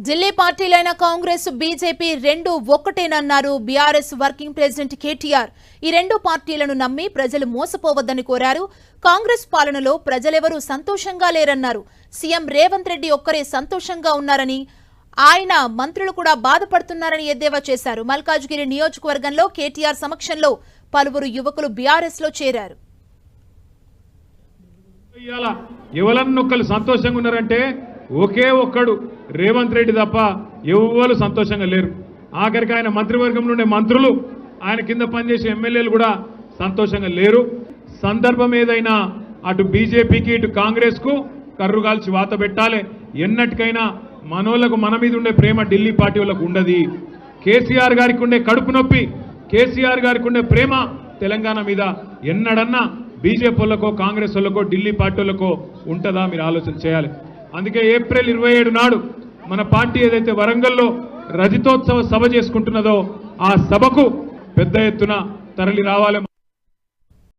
Delhi పార్టీలైన Congress BJP రెండు ఒక్కటేనన్నారు BRS working president KTR. ఈ రెండు పార్టీలను నమ్మి ప్రజలు మోసపోవద్దని కోరారు. కాంగ్రెస్ పాలనలో ప్రజలెవరూ సంతోషంగా లేరన్నారు. సీఎం రేవంత్ రెడ్డి ఒక్కరే సంతోషంగా ఉన్నారని, ఆయన మంత్రులు కూడా బాధపడుతున్నారని ఎద్దేవా చేశారు. మల్కాజ్గిరి నియోజకవర్గంలో కేటీఆర్ సమక్షంలో పలువురు యువకులు బీఆర్ఎస్ లో చేరారు. ఎవరన్నొక్కరు సంతోషంగా ఉన్నారంటే ఒకే ఒక్కడు రేవంత్ రెడ్డి తప్ప ఎవరు సంతోషంగా లేరు. ఆఖరికి ఆయన మంత్రివర్గంలో ఉండే మంత్రులు, ఆయన కింద పనిచేసే ఎమ్మెల్యేలు కూడా సంతోషంగా లేరు. సందర్భం ఏదైనా అటు బీజేపీకి ఇటు కాంగ్రెస్కు కర్రుగాల్చి వాత పెట్టాలి. ఎన్నటికైనా మనోళ్లకు మన మీద ఉండే ప్రేమ ఢిల్లీ పార్టీ వాళ్ళకు ఉండదు. కేసీఆర్ గారికి ఉండే కడుపు నొప్పి, కేసీఆర్ గారికి ఉండే ప్రేమ తెలంగాణ మీద ఎన్నడన్నా బీజేపీ వాళ్ళకో కాంగ్రెస్ వాళ్ళకో ఢిల్లీ పార్టీ వాళ్ళకో ఉంటుందా? మీరు ఆలోచన చేయాలి. అందుకే ఏప్రిల్ 27 నాడు మన పార్టీ ఏదైతే వరంగల్లో రజతోత్సవ సభ చేసుకుంటున్నదో ఆ సభకు పెద్ద ఎత్తున తరలి రావాలి.